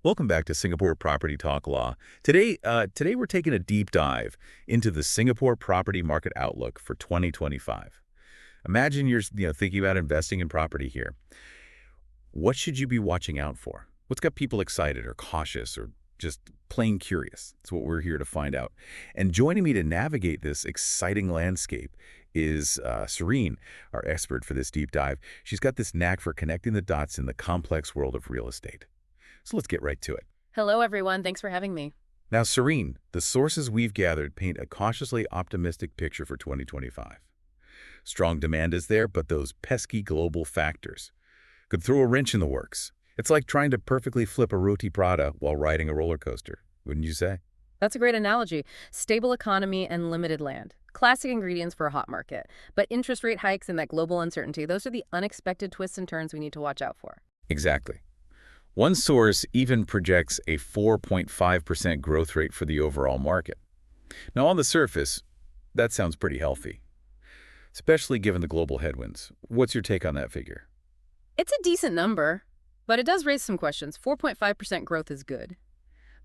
Welcome back to Singapore Property Talk Law. Today we're taking a deep dive into the Singapore property market outlook for 2025. Imagine you're thinking about investing in property here. What should you be watching out for? What's got people excited or cautious or just plain curious? That's what we're here to find out. And joining me to navigate this exciting landscape is Serene, our expert for this deep dive. She's got this knack for connecting the dots in the complex world of real estate. So let's get right to it. Hello, everyone. Thanks for having me. Now, Serene, the sources we've gathered paint a cautiously optimistic picture for 2025. Strong demand is there, but those pesky global factors could throw a wrench in the works. It's like trying to perfectly flip a roti prata while riding a roller coaster, wouldn't you say? That's a great analogy. Stable economy and limited land. Classic ingredients for a hot market. But interest rate hikes and that global uncertainty, those are the unexpected twists and turns we need to watch out for. Exactly. One source even projects a 4.5% growth rate for the overall market. Now, on the surface, that sounds pretty healthy, especially given the global headwinds. What's your take on that figure? It's a decent number, but it does raise some questions. 4.5% growth is good,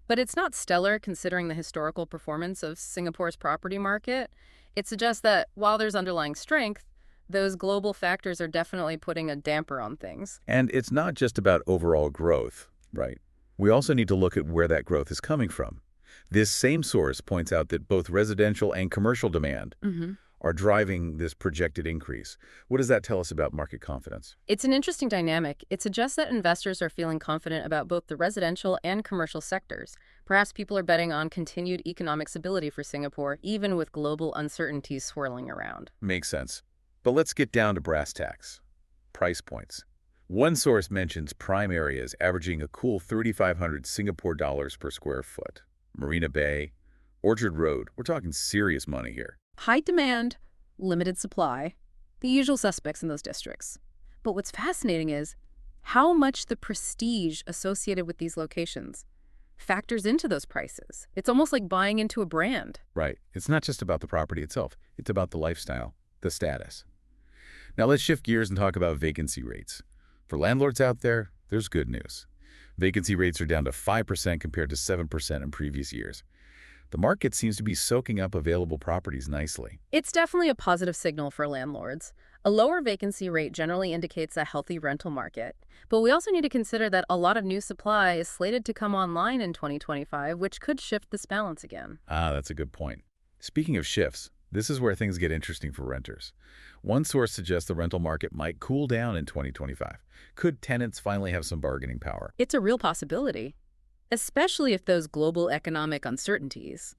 but it's not stellar considering the historical performance of Singapore's property market. It suggests that while there's underlying strength, those global factors are definitely putting a damper on things. And it's not just about overall growth, right? We also need to look at where that growth is coming from. This same source points out that both residential and commercial demand are driving this projected increase. What does that tell us about market confidence? It's an interesting dynamic. It suggests that investors are feeling confident about both the residential and commercial sectors. Perhaps people are betting on continued economic stability for Singapore, even with global uncertainties swirling around. Makes sense. But let's get down to brass tacks. Price points. One source mentions prime areas averaging a cool 3,500 Singapore dollars per square foot. Marina Bay, Orchard Road, we're talking serious money here. High demand, limited supply, the usual suspects in those districts. But what's fascinating is how much the prestige associated with these locations factors into those prices. It's almost like buying into a brand. Right. It's not just about the property itself. It's about the lifestyle, the status. Now let's shift gears and talk about vacancy rates. For landlords out there, there's good news. Vacancy rates are down to 5% compared to 7% in previous years. The market seems to be soaking up available properties nicely. It's definitely a positive signal for landlords. A lower vacancy rate generally indicates a healthy rental market. But we also need to consider that a lot of new supply is slated to come online in 2025, which could shift this balance again. That's a good point. Speaking of shifts, this is where things get interesting for renters. One source suggests the rental market might cool down in 2025. Could tenants finally have some bargaining power? It's a real possibility, especially if those global economic uncertainties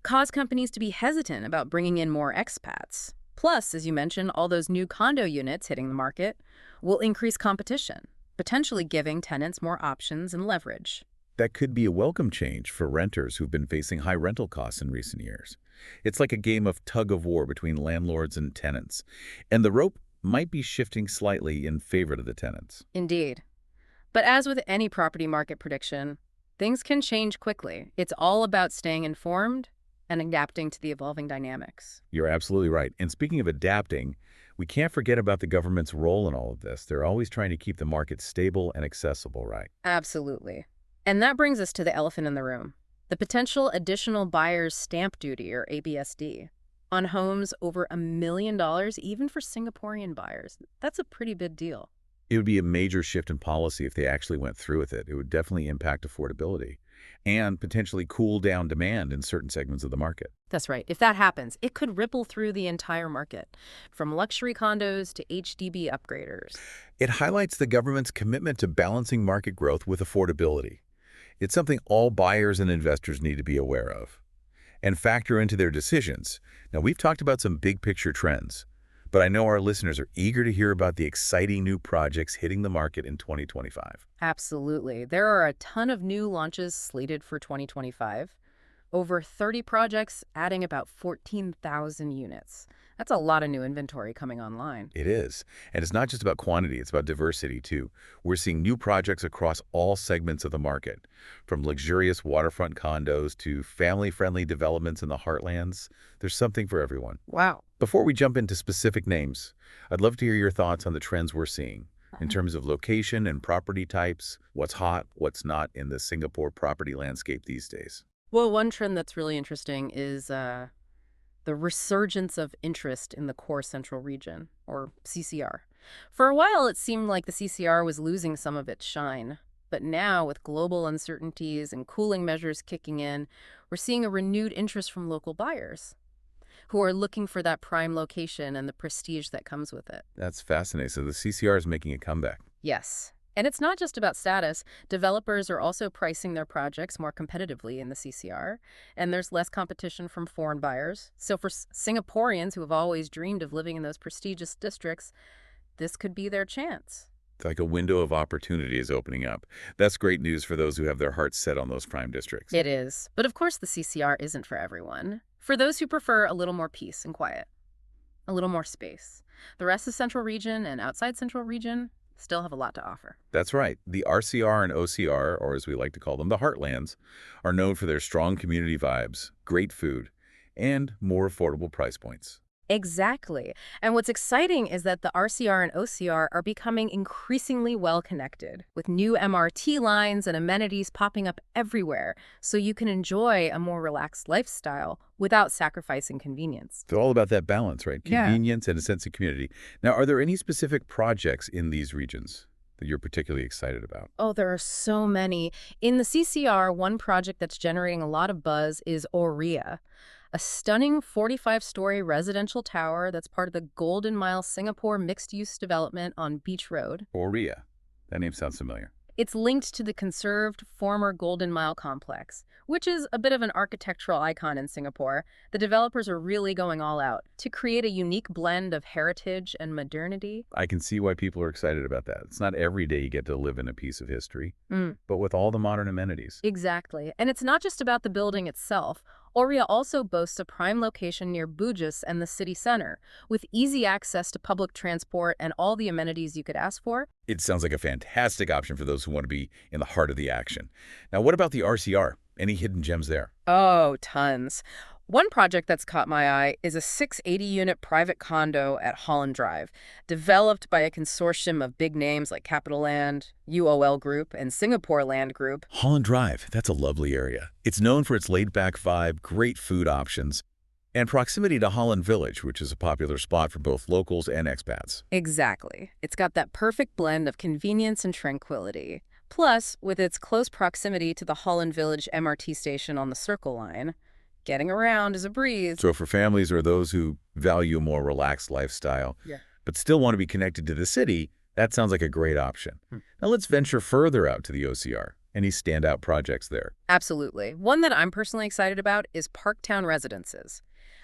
cause companies to be hesitant about bringing in more expats. Plus, as you mentioned, all those new condo units hitting the market will increase competition, potentially giving tenants more options and leverage. That could be a welcome change for renters who've been facing high rental costs in recent years. It's like a game of tug-of-war between landlords and tenants, and the rope might be shifting slightly in favor of the tenants. Indeed. But as with any property market prediction, things can change quickly. It's all about staying informed and adapting to the evolving dynamics. You're absolutely right. And speaking of adapting, we can't forget about the government's role in all of this. They're always trying to keep the market stable and accessible, right? Absolutely. And that brings us to the elephant in the room. The potential additional buyer's stamp duty, or ABSD, on homes over $1 million, even for Singaporean buyers. That's a pretty big deal. It would be a major shift in policy if they actually went through with it. It would definitely impact affordability and potentially cool down demand in certain segments of the market. That's right. If that happens, it could ripple through the entire market, from luxury condos to HDB upgraders. It highlights the government's commitment to balancing market growth with affordability. It's something all buyers and investors need to be aware of and factor into their decisions. Now, we've talked about some big picture trends, but I know our listeners are eager to hear about the exciting new projects hitting the market in 2025. Absolutely. There are a ton of new launches slated for 2025. Over 30 projects adding about 14,000 units. That's a lot of new inventory coming online. It is. And it's not just about quantity, it's about diversity too. We're seeing new projects across all segments of the market, from luxurious waterfront condos to family-friendly developments in the heartlands. There's something for everyone. Wow. Before we jump into specific names, I'd love to hear your thoughts on the trends we're seeing. in terms of location and property types, what's hot, what's not in the Singapore property landscape these days? Well, one trend that's really interesting is the resurgence of interest in the core central region, or CCR. For a while, it seemed like the CCR was losing some of its shine. But now, with global uncertainties and cooling measures kicking in, we're seeing a renewed interest from local buyers who are looking for that prime location and the prestige that comes with it. That's fascinating. So the CCR is making a comeback. Yes. And it's not just about status. Developers are also pricing their projects more competitively in the CCR, and there's less competition from foreign buyers. So for Singaporeans who have always dreamed of living in those prestigious districts, this could be their chance. It's like a window of opportunity is opening up. That's great news for those who have their hearts set on those prime districts. It is. But of course, the CCR isn't for everyone. For those who prefer a little more peace and quiet, a little more space, the rest of Central Region and outside Central Region still have a lot to offer. That's right. The RCR and OCR, or as we like to call them, the Heartlands, are known for their strong community vibes, great food, and more affordable price points. Exactly. And what's exciting is that the RCR and OCR are becoming increasingly well-connected, with new MRT lines and amenities popping up everywhere, so you can enjoy a more relaxed lifestyle without sacrificing convenience. It's all about that balance, right? Yeah. Convenience and a sense of community. Now, are there any specific projects in these regions that you're particularly excited about? Oh, there are so many. In the CCR, one project that's generating a lot of buzz is Aurea, a stunning 45-story residential tower that's part of the Golden Mile Singapore mixed-use development on Beach Road. Aurea. That name sounds familiar. It's linked to the conserved former Golden Mile complex, which is a bit of an architectural icon in Singapore. The developers are really going all out to create a unique blend of heritage and modernity. I can see why people are excited about that. It's not every day you get to live in a piece of history, Mm. but with all the modern amenities. Exactly. And it's not just about the building itself. Aurea also boasts a prime location near Bugis and the city center, with easy access to public transport and all the amenities you could ask for. It sounds like a fantastic option for those who want to be in the heart of the action. Now, what about the RCR? Any hidden gems there? Oh, tons. One project that's caught my eye is a 680-unit private condo at Holland Drive, developed by a consortium of big names like Capital Land, UOL Group, and Singapore Land Group. Holland Drive, that's a lovely area. It's known for its laid-back vibe, great food options, and proximity to Holland Village, which is a popular spot for both locals and expats. Exactly. It's got that perfect blend of convenience and tranquility. Plus, with its close proximity to the Holland Village MRT station on the Circle Line, getting around is a breeze. So for families or those who value a more relaxed lifestyle, but still want to be connected to the city, that sounds like a great option. Now let's venture further out to the OCR. Any standout projects there? Absolutely. One that I'm personally excited about is Parktown Residences,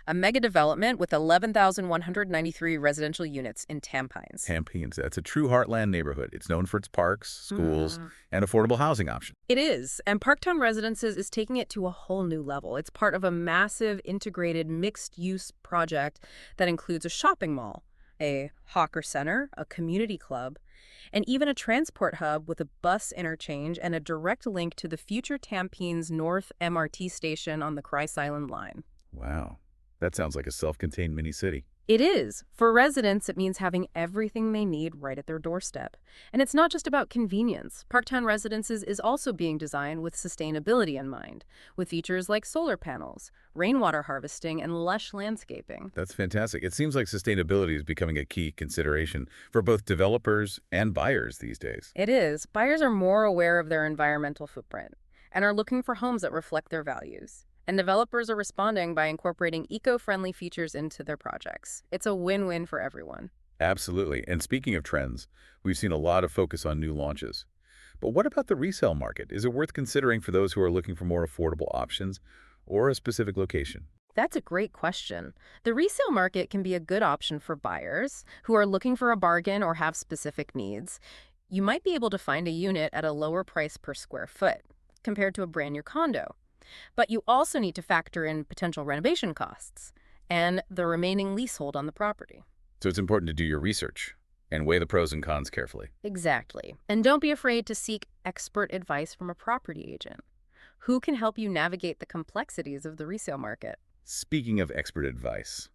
a mega development with 11,193 residential units in Tampines. Tampines, that's a true heartland neighborhood. It's known for its parks, schools, and affordable housing options. It is, and Parktown Residences is taking it to a whole new level. It's part of a massive integrated mixed-use project that includes a shopping mall, a hawker center, a community club, and even a transport hub with a bus interchange and a direct link to the future Tampines North MRT station on the Christ Island line. Wow. That sounds like a self-contained mini-city. It is. For residents, it means having everything they need right at their doorstep. And it's not just about convenience. Parktown Residences is also being designed with sustainability in mind, with features like solar panels, rainwater harvesting, and lush landscaping. That's fantastic. It seems like sustainability is becoming a key consideration for both developers and buyers these days. It is. Buyers are more aware of their environmental footprint and are looking for homes that reflect their values. And developers are responding by incorporating eco-friendly features into their projects. It's a win-win for everyone. Absolutely. And speaking of trends, we've seen a lot of focus on new launches. But what about the resale market? Is it worth considering for those who are looking for more affordable options or a specific location? That's a great question. The resale market can be a good option for buyers who are looking for a bargain or have specific needs. You might be able to find a unit at a lower price per square foot compared to a brand new condo. But you also need to factor in potential renovation costs and the remaining leasehold on the property. So it's important to do your research and weigh the pros and cons carefully. Exactly. And don't be afraid to seek expert advice from a property agent who can help you navigate the complexities of the resale market. Speaking of expert advice,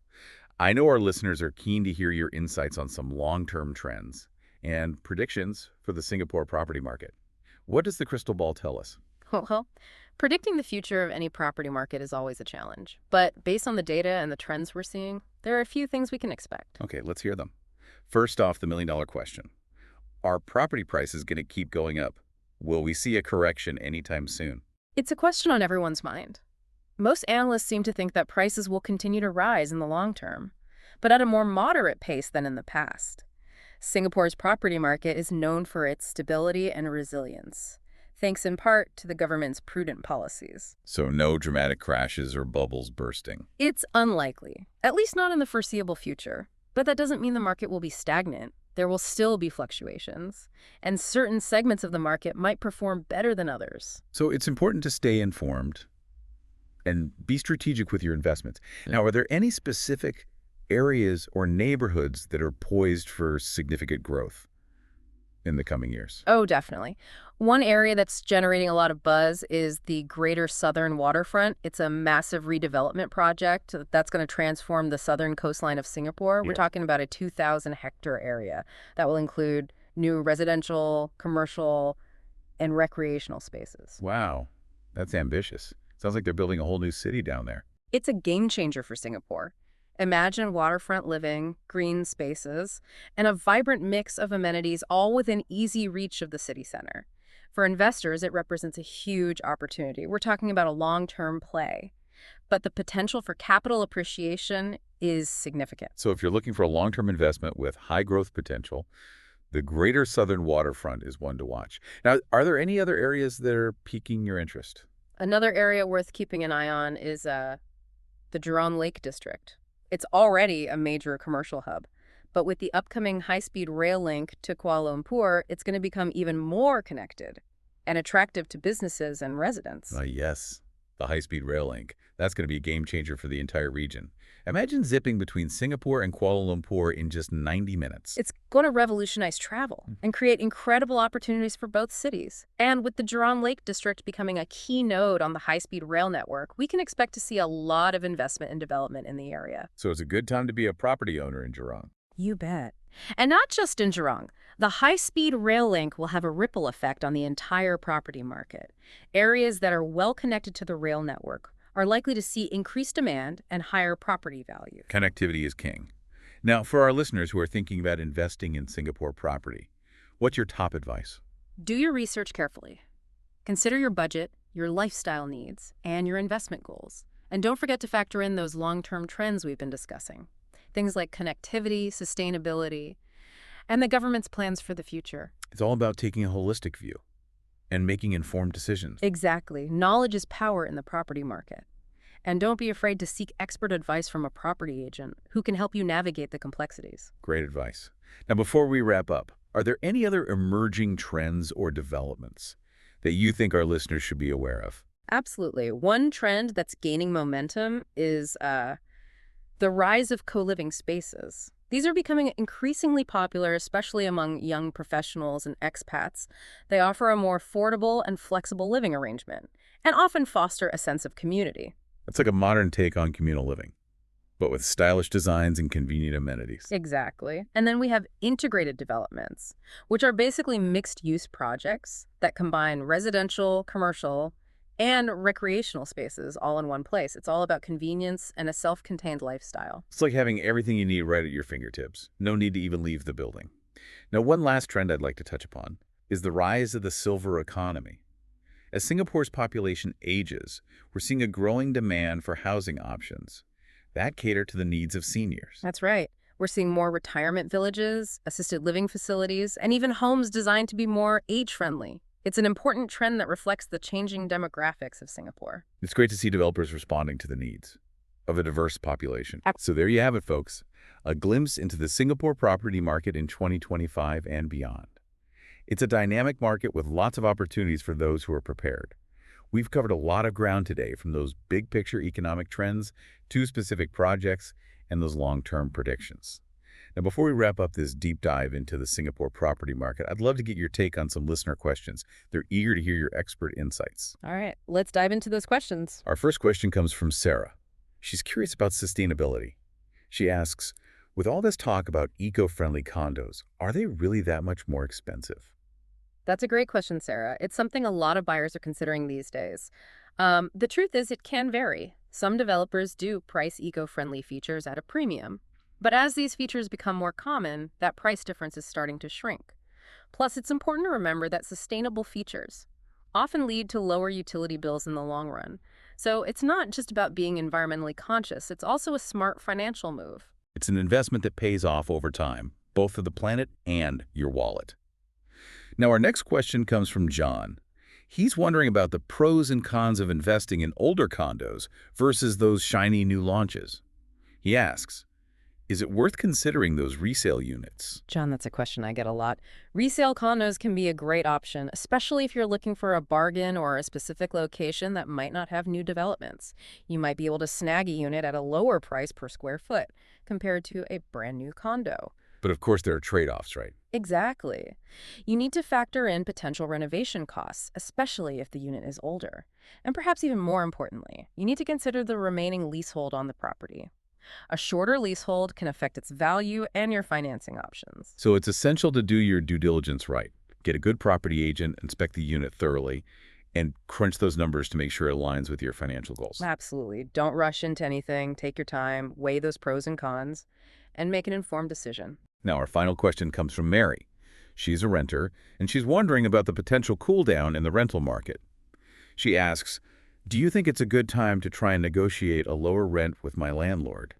I know our listeners are keen to hear your insights on some long-term trends. and predictions for the Singapore property market. What does the crystal ball tell us? Well, predicting the future of any property market is always a challenge. But based on the data and the trends we're seeing, there are a few things we can expect. Okay, let's hear them. First off, the million-dollar question. Are property prices going to keep going up? Will we see a correction anytime soon? It's a question on everyone's mind. Most analysts seem to think that prices will continue to rise in the long term, but at a more moderate pace than in the past. Singapore's property market is known for its stability and resilience, thanks in part to the government's prudent policies. So no dramatic crashes or bubbles bursting. It's unlikely, at least not in the foreseeable future. But that doesn't mean the market will be stagnant. There will still be fluctuations, and certain segments of the market might perform better than others. So it's important to stay informed and be strategic with your investments. Now, are there any specific areas or neighborhoods that are poised for significant growth in the coming years? Oh, definitely. One area that's generating a lot of buzz is the Greater Southern Waterfront. It's a massive redevelopment project that's going to transform the southern coastline of Singapore. Yeah. We're talking about a 2,000-hectare area that will include new residential, commercial, and recreational spaces. Wow, that's ambitious. Sounds like they're building a whole new city down there. It's a game changer for Singapore. Imagine waterfront living, green spaces, and a vibrant mix of amenities all within easy reach of the city center. For investors, it represents a huge opportunity. We're talking about a long-term play. But the potential for capital appreciation is significant. So if you're looking for a long-term investment with high growth potential, the Greater Southern Waterfront is one to watch. Now, are there any other areas that are piquing your interest? Another area worth keeping an eye on is the Chuan Lake district. It's already a major commercial hub, but with the upcoming high-speed rail link to Kuala Lumpur, it's going to become even more connected and attractive to businesses and residents. Yes, the high-speed rail link. That's going to be a game changer for the entire region. Imagine zipping between Singapore and Kuala Lumpur in just 90 minutes. It's going to revolutionize travel and create incredible opportunities for both cities. And with the Chuan Lake district becoming a key node on the high-speed rail network, we can expect to see a lot of investment and development in the area. So it's a good time to be a property owner in Jurong. You bet. And not just in Jurong. The high-speed rail link will have a ripple effect on the entire property market. Areas that are well connected to the rail network are likely to see increased demand and higher property value. Connectivity is king. Now, for our listeners who are thinking about investing in Singapore property, what's your top advice? Do your research carefully. Consider your budget, your lifestyle needs, and your investment goals. And don't forget to factor in those long-term trends we've been discussing. Things like connectivity, sustainability, and the government's plans for the future. It's all about taking a holistic view and making informed decisions. Exactly. Knowledge is power in the property market. And don't be afraid to seek expert advice from a property agent who can help you navigate the complexities. Great advice. Now, before we wrap up, are there any other emerging trends or developments that you think our listeners should be aware of? Absolutely. One trend that's gaining momentum is the rise of co-living spaces. These are becoming increasingly popular, especially among young professionals and expats. They offer a more affordable and flexible living arrangement and often foster a sense of community. It's like a modern take on communal living, but with stylish designs and convenient amenities. Exactly. And then we have integrated developments, which are basically mixed-use projects that combine residential, commercial, and recreational spaces all in one place. It's all about convenience and a self-contained lifestyle. It's like having everything you need right at your fingertips. No need to even leave the building. Now, one last trend I'd like to touch upon is the rise of the silver economy. As Singapore's population ages, we're seeing a growing demand for housing options that cater to the needs of seniors. That's right. We're seeing more retirement villages, assisted living facilities, and even homes designed to be more age-friendly. It's an important trend that reflects the changing demographics of Singapore. It's great to see developers responding to the needs of a diverse population. So there you have it, folks. A glimpse into the Singapore property market in 2025 and beyond. It's a dynamic market with lots of opportunities for those who are prepared. We've covered a lot of ground today, from those big picture economic trends to specific projects and those long-term predictions. Now, before we wrap up this deep dive into the Singapore property market, I'd love to get your take on some listener questions. They're eager to hear your expert insights. All right, let's dive into those questions. Our first question comes from Sarah. She's curious about sustainability. She asks, With all this talk about eco-friendly condos, are they really that much more expensive? That's a great question, Sarah. It's something a lot of buyers are considering these days. The truth is, it can vary. Some developers do price eco-friendly features at a premium. But as these features become more common, that price difference is starting to shrink. Plus, it's important to remember that sustainable features often lead to lower utility bills in the long run. So it's not just about being environmentally conscious, it's also a smart financial move. It's an investment that pays off over time, both for the planet and your wallet. Now, our next question comes from John. He's wondering about the pros and cons of investing in older condos versus those shiny new launches. He asks, is it worth considering those resale units? John, that's a question I get a lot. Resale condos can be a great option, especially if you're looking for a bargain or a specific location that might not have new developments. You might be able to snag a unit at a lower price per square foot compared to a brand new condo. But of course, there are trade-offs, right? Exactly. You need to factor in potential renovation costs, especially if the unit is older. And perhaps even more importantly, you need to consider the remaining leasehold on the property. A shorter leasehold can affect its value and your financing options. So it's essential to do your due diligence right. Get a good property agent, inspect the unit thoroughly, and crunch those numbers to make sure it aligns with your financial goals. Absolutely. Don't rush into anything. Take your time, weigh those pros and cons, and make an informed decision. Now, our final question comes from Mary. She's a renter, and she's wondering about the potential cool-down in the rental market. She asks, do you think it's a good time to try and negotiate a lower rent with my landlord?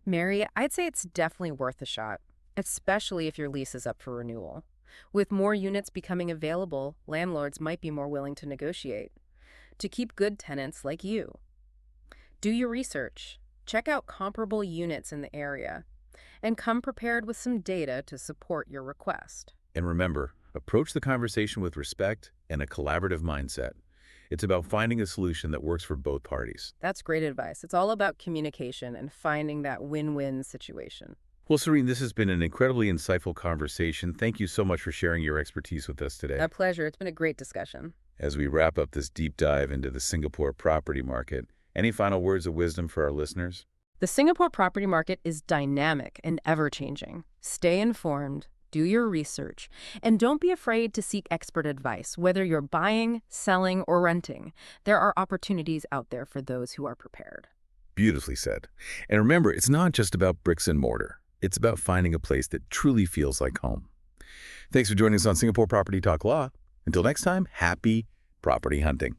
Mary, I'd say it's definitely worth a shot, especially if your lease is up for renewal. With more units becoming available, landlords might be more willing to negotiate to keep good tenants like you. Do your research. Check out comparable units in the area, and come prepared with some data to support your request. And remember, approach the conversation with respect and a collaborative mindset. It's about finding a solution that works for both parties. That's great advice. It's all about communication and finding that win-win situation. Well, Serene, this has been an incredibly insightful conversation. Thank you so much for sharing your expertise with us today. A pleasure. It's been a great discussion. As we wrap up this deep dive into the Singapore property market, any final words of wisdom for our listeners? The Singapore property market is dynamic and ever-changing. Stay informed, do your research, and don't be afraid to seek expert advice. Whether you're buying, selling, or renting, there are opportunities out there for those who are prepared. Beautifully said. And remember, it's not just about bricks and mortar. It's about finding a place that truly feels like home. Thanks for joining us on Singapore Property Talk Law. Until next time, happy property hunting.